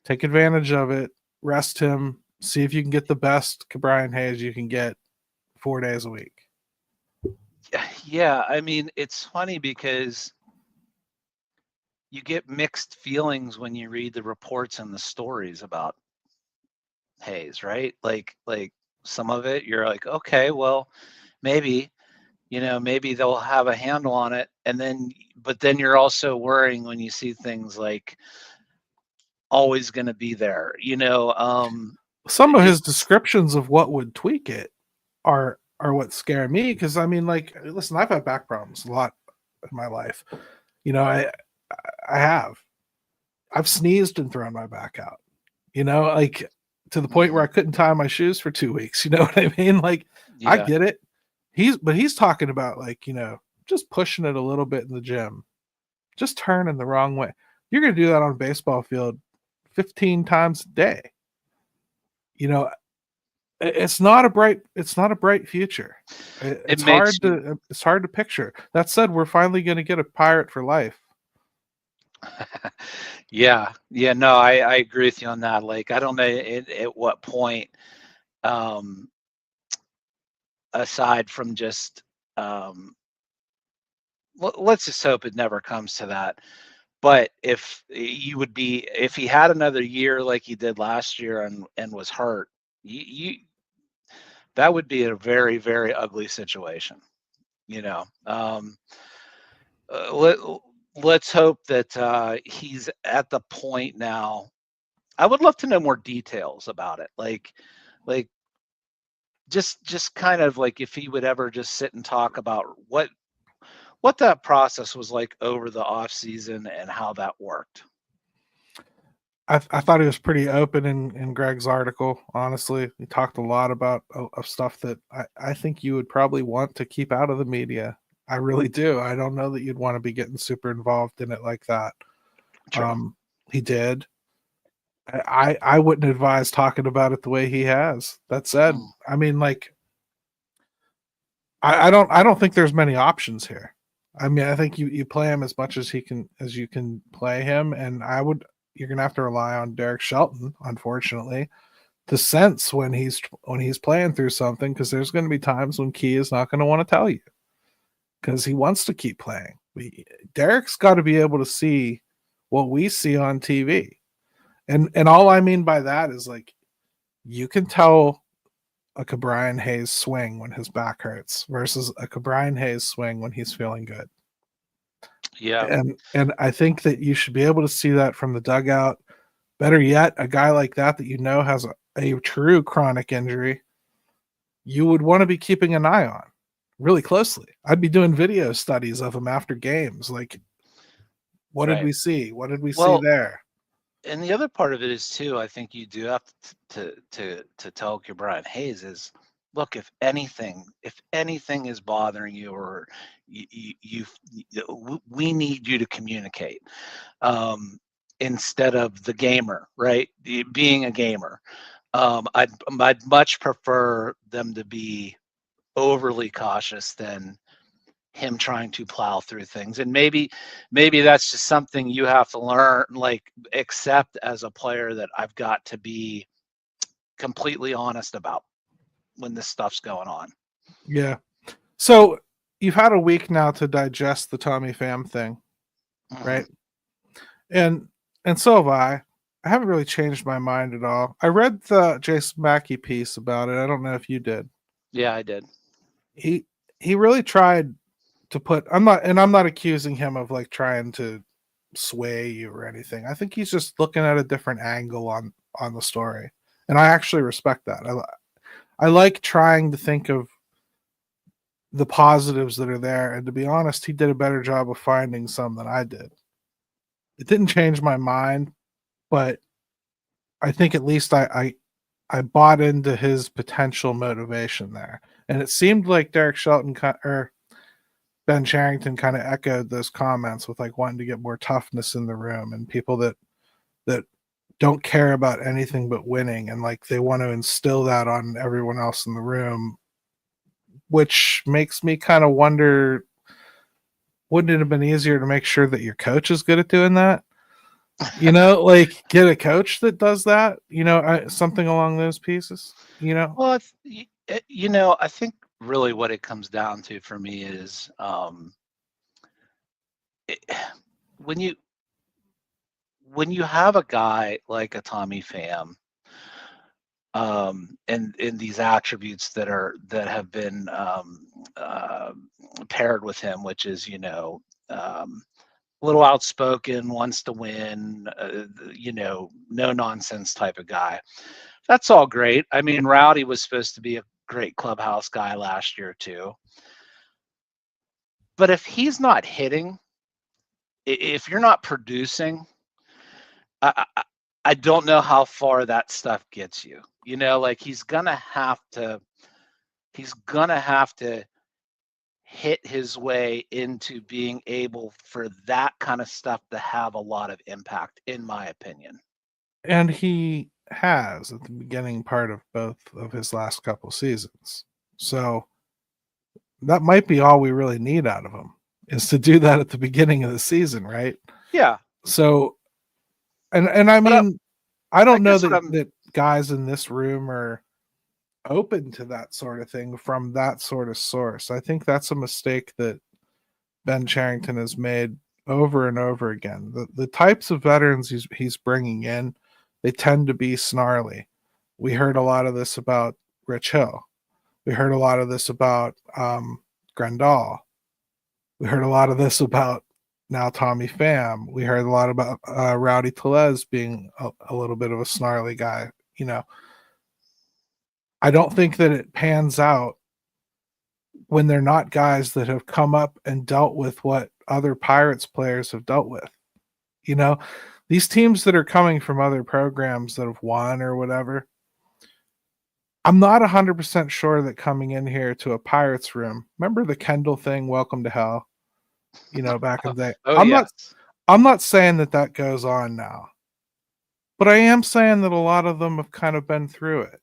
Take advantage of it. Rest him. See if you can get the best Brian Hayes you can get 4 days a week. Yeah, I mean, it's funny because you get mixed feelings when you read the reports and the stories about Hayes, right? Like some of it, you're like, okay, well, maybe, maybe they'll have a handle on it. But then you're also worrying when you see things like always going to be there, Some of his descriptions of what would tweak it are what scare me. Cause I mean, like, listen, I've had back problems a lot in my life. I've sneezed and thrown my back out, like to the point where I couldn't tie my shoes for 2 weeks. You know what I mean? Like, yeah. I get it. He's talking about like, just pushing it a little bit in the gym, just turning the wrong way. You're going to do that on a baseball field 15 times a day. It's not a bright future. It's hard to picture. That said, we're finally going to get a Pirate for life. Yeah. No, I agree with you on that. Like, I don't know at what point, aside from just, let's just hope it never comes to that. But if he had another year like he did last year and was hurt, that would be a very, very ugly situation. Let's hope that he's at the point now. I would love to know more details about it. Like just kind of like if he would ever just sit and talk about what that process was like over the off season and how that worked. I thought he was pretty open in Greg's article. Honestly, he talked a lot about of stuff that I think you would probably want to keep out of the media. I really do. I don't know that you'd want to be getting super involved in it like that. True. He did. I wouldn't advise talking about it the way he has. That said, I mean, like, I don't think there's many options here. I mean, I think you play him as much as you can play him, and you're gonna have to rely on Derek Shelton, unfortunately, to sense when he's playing through something, because there's going to be times when Key is not going to want to tell you because he wants to keep playing. Derek's got to be able to see what we see on TV. And all I mean by that is, like, you can tell a Brian Hayes swing when his back hurts versus a Brian Hayes swing when he's feeling good. Yeah. And I think that you should be able to see that from the dugout. Better yet, a guy like that has a true chronic injury, you would want to be keeping an eye on really closely. I'd be doing video studies of him after games. Like, what did we see? What did we see there? And the other part of it is too, I think you do have to tell Brian Hayes is, look, if anything is bothering you, or we need you to communicate, instead of the gamer, right? Being a gamer. I'd much prefer them to be overly cautious than him trying to plow through things. And maybe that's just something you have to learn, like, accept as a player, that I've got to be completely honest about when this stuff's going on. Yeah. So you've had a week now to digest the Tommy Pham thing, right? And so have I. I haven't really changed my mind at all. I read the Jason Mackey piece about it. I don't know if you did. Yeah, I did. He really tried put. I'm not accusing him of like trying to sway you or anything. I think he's just looking at a different angle on the story, and I actually respect that. I like trying to think of the positives that are there, and to be honest, he did a better job of finding some than I did. It didn't change my mind, but I think at least I bought into his potential motivation there, and it seemed like Derek Shelton or Ben Charrington kind of echoed those comments with like wanting to get more toughness in the room and people that don't care about anything but winning, and like they want to instill that on everyone else in the room, which makes me kind of wonder, wouldn't it have been easier to make sure that your coach is good at doing that? Like get a coach that does that, something along those pieces, Well, I think really what it comes down to for me is when you have a guy like a Tommy Pham, and in these attributes that have been paired with him, which is a little outspoken, wants to win, no nonsense type of guy. That's all great. I mean, Rowdy was supposed to be a great clubhouse guy last year too. But if he's not hitting, if you're not producing, I don't know how far that stuff gets you. Like he's gonna have to hit his way into being able for that kind of stuff to have a lot of impact, in my opinion. And he has at the beginning part of both of his last couple seasons. So that might be all we really need out of him, is to do that at the beginning of the season, right? Yeah. So, and I mean, I don't know that guys in this room are open to that sort of thing from that sort of source. I think that's a mistake that Ben Charrington has made over and over again. The types of veterans he's bringing in, they tend to be snarly. We heard a lot of this about Rich Hill. We heard a lot of this about Grandal. We heard a lot of this about now Tommy Pham. We heard a lot about Rowdy Tellez being a little bit of a snarly guy. I don't think that it pans out when they're not guys that have come up and dealt with what other Pirates players have dealt with. These teams that are coming from other programs that have won or whatever, I'm not 100% sure that coming in here to a Pirates room, remember the Kendall thing, welcome to hell, back in the day. I'm not saying that goes on now, but I am saying that a lot of them have kind of been through it,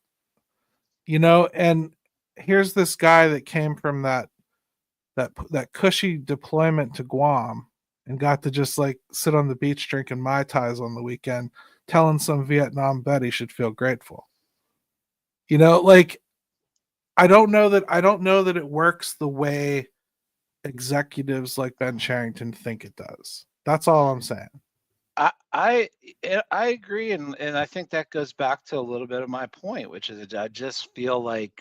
and here's this guy that came from that cushy deployment to Guam and got to just like sit on the beach drinking Mai Tais on the weekend, telling some Vietnam vet he should feel grateful. Like I don't know that it works the way executives like Ben Charrington think it does. That's all I'm saying. I agree, and I think that goes back to a little bit of my point, which is I just feel like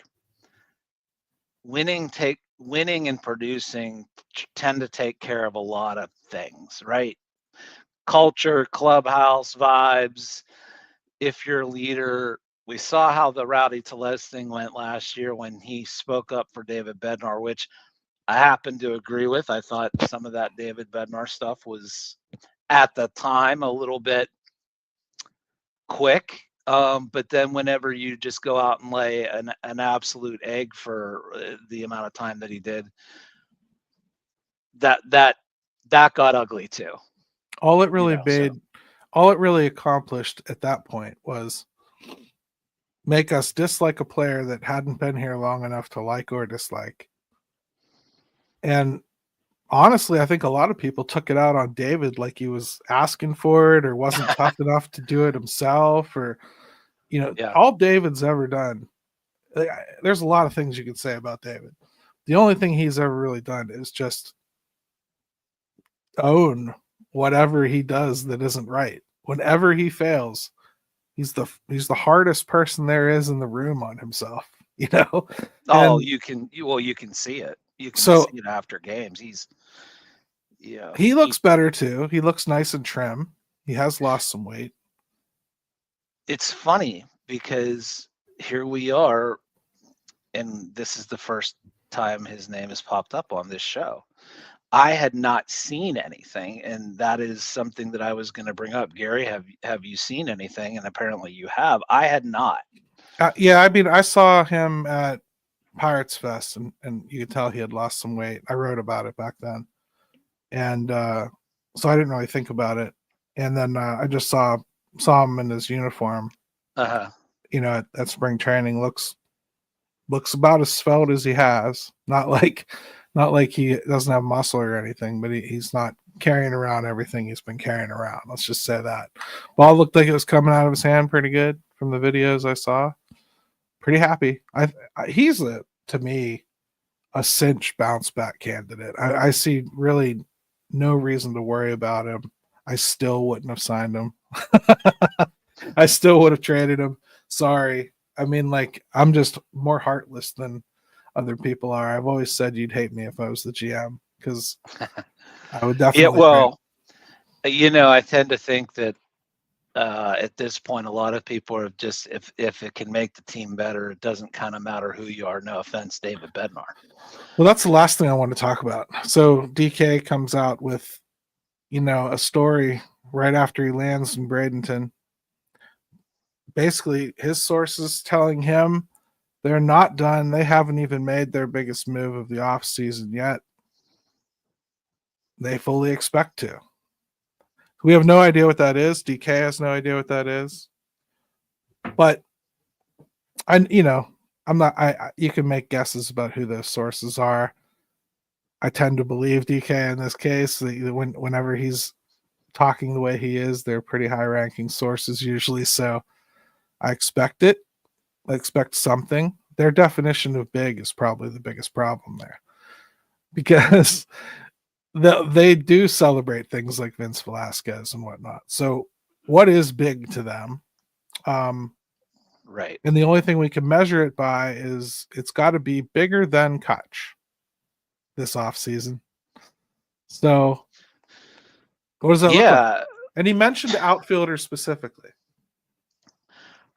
winning and producing tend to take care of a lot of things, right? Culture, clubhouse vibes. If you're a leader, we saw how the Rowdy Tellez thing went last year when he spoke up for David Bednar, which I happen to agree with. I thought some of that David Bednar stuff was at the time a little bit quick. But then whenever you just go out and lay an absolute egg for the amount of time that he did, that got ugly too. All it really accomplished at that point was make us dislike a player that hadn't been here long enough to like or dislike. And honestly, I think a lot of people took it out on David, like he was asking for it or wasn't tough enough to do it himself, or all David's ever done. There's a lot of things you could say about David. The only thing he's ever really done is just own whatever he does that isn't right. Whenever he fails, he's the hardest person there is in the room on himself. Oh, you can see it. You can So see it after games. he looks better too. He looks nice and trim. He has lost some weight. It's funny because here we are, and this is the first time his name has popped up on this show. I had not seen anything, and that is something that I was going to bring up. Gary, have you seen anything? And apparently you have. I had not. Yeah, I mean, I saw him at Pirates Fest, and you could tell he had lost some weight. I wrote about it back then, and so I didn't really think about it. And then I just saw him in his uniform. At spring training, looks about as svelte as he has. Not like he doesn't have muscle or anything, but he's not carrying around everything he's been carrying around. Let's just say that. Ball looked like it was coming out of his hand pretty good from the videos I saw. Pretty happy. He's to me a cinch bounce back candidate. I see really no reason to worry about him. I still wouldn't have signed him. I still would have traded him. Sorry. I mean, like, I'm just more heartless than other people are. I've always said you'd hate me if I was the GM, because I would definitely. Yeah, well, I tend to think that at this point, a lot of people are just, if it can make the team better, it doesn't kind of matter who you are. No offense, David Bednar. Well, that's the last thing I want to talk about. So DK comes out with, a story right after he lands in Bradenton. Basically, his sources telling him they're not done. They haven't even made their biggest move of the offseason yet. They fully expect to. We have no idea what that is. DK has no idea what that is. But you can make guesses about who those sources are. I tend to believe DK in this case. Whenever he's talking the way he is, they're pretty high-ranking sources usually. So I expect it. I expect something. Their definition of big is probably the biggest problem there, because they do celebrate things like Vince Velasquez and whatnot. So what is big to them? Right. And the only thing we can measure it by is it's got to be bigger than Kutch this offseason. So what does that look like? And he mentioned outfielders specifically.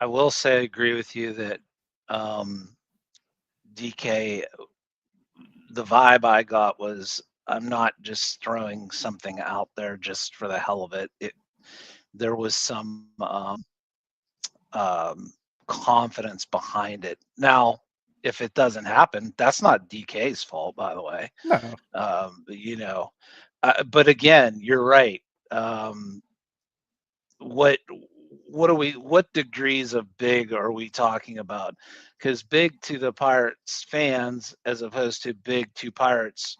I will say I agree with you that DK, the vibe I got was, I'm not just throwing something out there just for the hell of it. There was some confidence behind it. Now, if it doesn't happen, that's not DK's fault, by the way. No. But again, you're right. What degrees of big are we talking about? Because big to the Pirates fans, as opposed to big to Pirates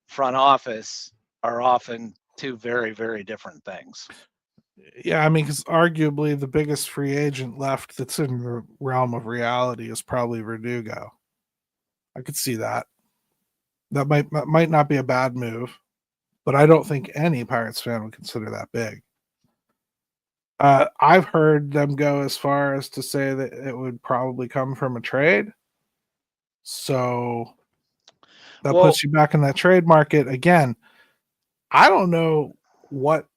front office, are often two very, very different things. Yeah, I mean, because arguably the biggest free agent left that's in the realm of reality is probably Verdugo. I could see that. That might not be a bad move, but I don't think any Pirates fan would consider that big. I've heard them go as far as to say that it would probably come from a trade. So that puts you back in that trade market again. I don't know what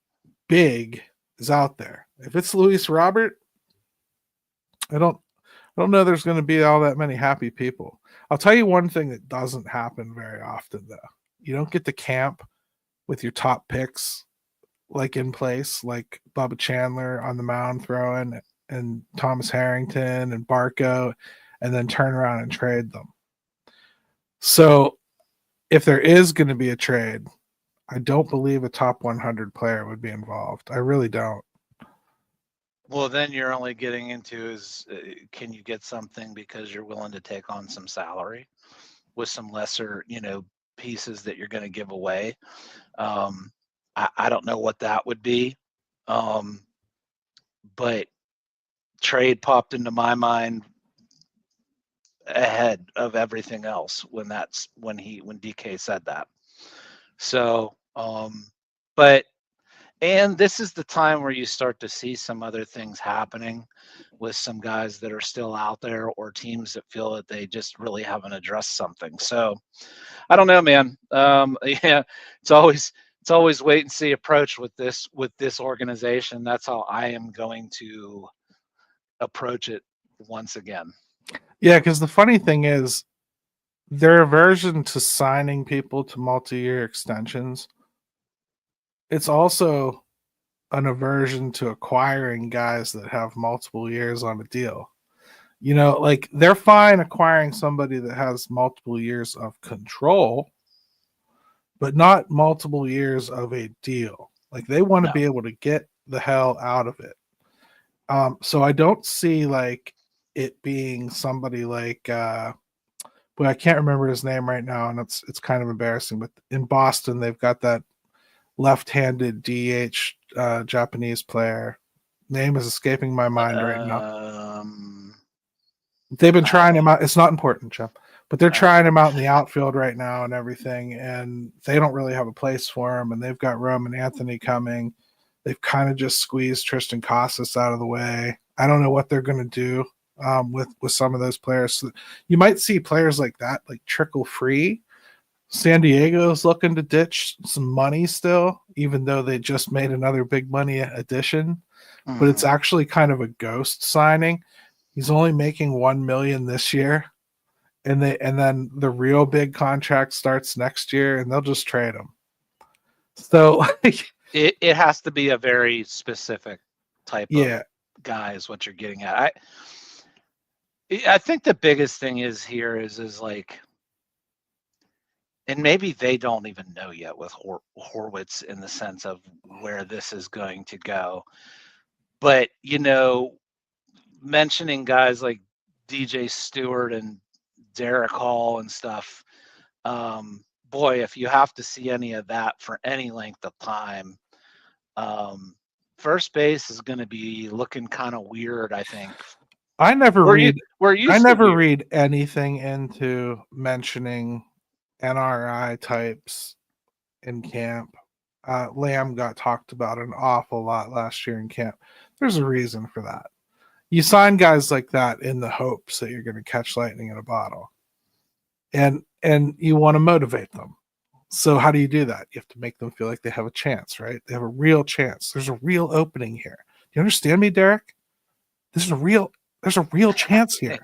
big is out there. If it's Luis Robert, I don't know there's going to be all that many happy people. I'll tell you one thing that doesn't happen very often, though. You don't get to camp with your top picks like in place, like Bubba Chandler on the mound throwing, and Thomas Harrington and Barco, and then turn around and trade them. So if there is going to be a trade, I don't believe a top 100 player would be involved. I really don't. Well, then you're only getting into can you get something because you're willing to take on some salary with some lesser, pieces that you're going to give away. I don't know what that would be. But trade popped into my mind ahead of everything else when DK said that. So, but And this is the time where you start to see some other things happening with some guys that are still out there, or teams that feel that they just really haven't addressed something. So I don't know, man. Yeah, it's always wait and see approach with this organization. That's how I am going to approach it once again. Yeah, because the funny thing is, their aversion to signing people to multi-year extensions, it's also an aversion to acquiring guys that have multiple years on a deal. You know, like they're fine acquiring somebody that has multiple years of control, but not multiple years of a deal. Like they want to be able to get the hell out of it. So I don't see like it being somebody like but I can't remember his name right now, and it's kind of embarrassing. But in Boston, they've got that left-handed DH Japanese player. Name is escaping my mind right now. They've been trying him out. It's not important, Jeff, but they're trying him out in the outfield right now and everything, and they don't really have a place for him. And they've got Roman Anthony coming. They've kind of just squeezed Tristan Casas out of the way. I don't know what they're going to do with some of those players. So you might see players like that like trickle free. San Diego's looking to ditch some money still, even though they just made another big money addition. But it's actually kind of a ghost signing. He's only making $1 million this year, and then the real big contract starts next year, and they'll just trade him. So it has to be a very specific type of guy is what you're getting at. I think the biggest thing is like, and maybe they don't even know yet with Horwitz in the sense of where this is going to go. But, you know, mentioning guys like DJ Stewart and Derek Hall and stuff, boy, if you have to see any of that for any length of time, first base is going to be looking kind of weird, I think. I never read anything into mentioning NRI types in camp. Lamb got talked about an awful lot last year in camp. There's a reason for that. You sign guys like that in the hopes that you're going to catch lightning in a bottle, and you want to motivate them. So how do you do that? You have to make them feel like they have a chance, right? They have a real chance. There's a real opening here. Do you understand me, Derek? There's a real chance here.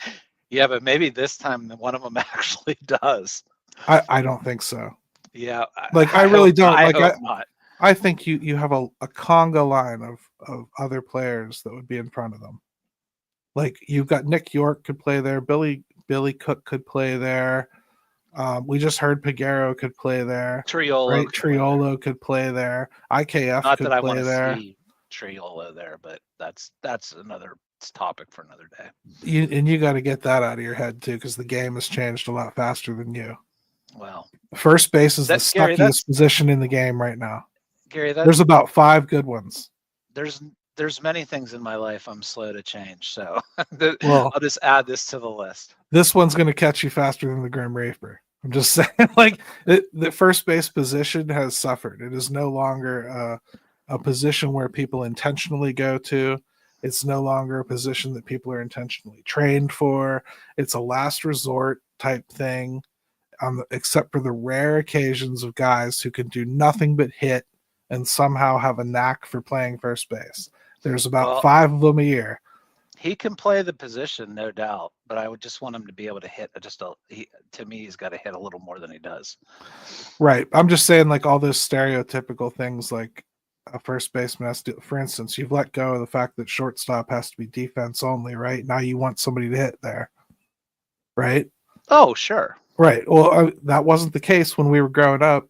Yeah, but maybe this time one of them actually does. I don't think so. Yeah, I really don't. I hope not. I think you have a conga line of other players that would be in front of them. Like you've got Nick York could play there, Billy Cook could play there. We just heard Peguero could play there. Triolo could play there. IKF not could that I play want to there. see Triolo there, but that's another topic for another day. You got to get that out of your head too, because the game has changed a lot faster than you. Well, first base is the suckiest position in the game right now. Gary, there's about 5 good ones. There's many things in my life I'm slow to change, so I'll just add this to the list. This one's going to catch you faster than the Grim Reaper. I'm just saying, like the first base position has suffered. It is no longer a position where people intentionally go to. It's no longer a position that people are intentionally trained for. It's a last resort type thing, except for the rare occasions of guys who can do nothing but hit and somehow have a knack for playing first base. There's about 5 of them a year. He can play the position, no doubt, but I would just want him to be able to hit to me, he's got to hit a little more than he does. Right. I'm just saying, like, all those stereotypical things like a first baseman has to do. For instance, you've let go of the fact that shortstop has to be defense only, right? Now you want somebody to hit there, right? Oh, sure. Right. Well, that wasn't the case when we were growing up.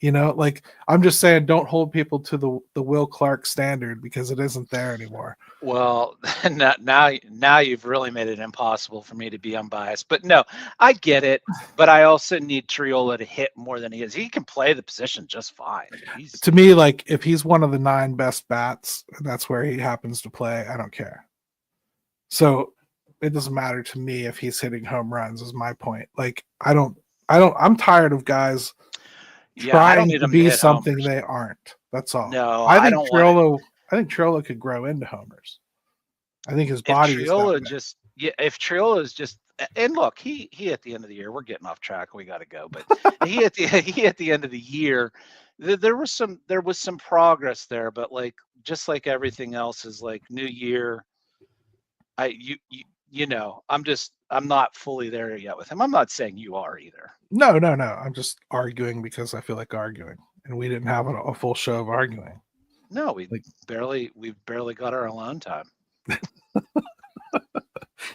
You know, like, I'm just saying, don't hold people to the Will Clark standard, because it isn't there anymore. Well, now you've really made it impossible for me to be unbiased. But no, I get it. But I also need Triolo to hit more than he is. He can play the position just fine. To me, like, if he's one of the 9 best bats, and that's where he happens to play, I don't care. So it doesn't matter to me if he's hitting home runs, is my point. Like, I'm tired of guys trying to be something they aren't. That's all. No, I I think don't want it. Triolo could grow into homers. I think his If body is that Triolo big. just, yeah, if Triolo is just, and look, he at the end of the year, we're getting off track. We got to go. But he at the end of the year, there was some progress there. But like just like everything else is like new year. I'm not fully there yet with him. I'm not saying you are either. No. I'm just arguing because I feel like arguing, and we didn't have a full show of arguing. No, we barely got our alone time.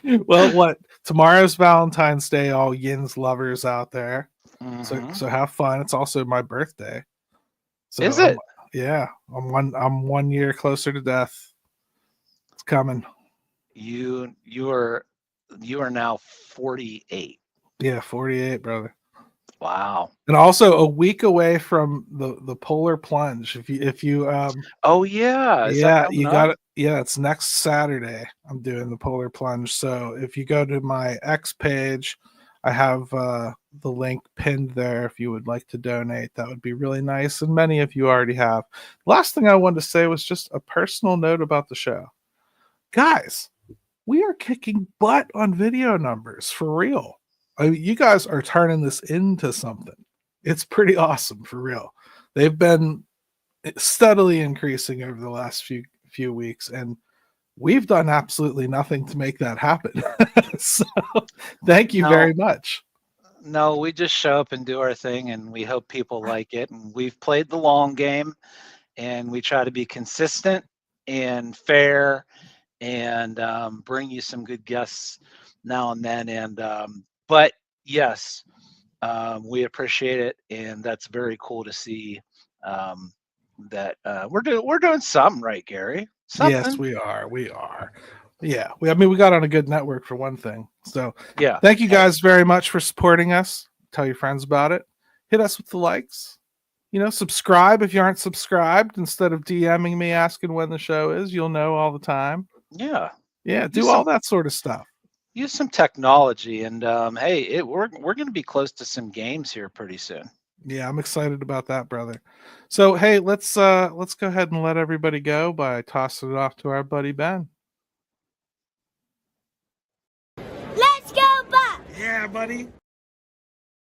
Well, what tomorrow's Valentine's Day, all Yin's lovers out there. Mm-hmm. So have fun. It's also my birthday. So Is it? Yeah, I'm 1 year closer to death. It's coming. You are now 48. Yeah, 48, brother. Wow. And also a week away from the polar plunge. If you Oh yeah. Is that coming you up? got it. Yeah, it's next Saturday. I'm doing the polar plunge. So if you go to my X page, I have the link pinned there. If you would like to donate, that would be really nice. And many of you already have. Last thing I wanted to say was just a personal note about the show. Guys, we are kicking butt on video numbers for real. I mean, you guys are turning this into something. It's pretty awesome for real. They've been steadily increasing over the last few weeks, and we've done absolutely nothing to make that happen. So thank you very much. No, we just show up and do our thing, and we hope people like it. And we've played the long game, and we try to be consistent and fair, and bring you some good guests now and then. And but yes, we appreciate it, and that's very cool to see that we're doing something right, Gary. Something. Yes, we are. Yeah, we got on a good network for one thing. So yeah, thank you guys very much for supporting us. Tell your friends about it. Hit us with the likes. Subscribe if you aren't subscribed. Instead of DMing me asking when the show is, you'll know all the time. Yeah, do all that sort of stuff. Use some technology, and hey, we're going to be close to some games here pretty soon. Yeah, I'm excited about that, brother. So hey, let's go ahead and let everybody go by tossing it off to our buddy Ben. Let's go back! Yeah, buddy.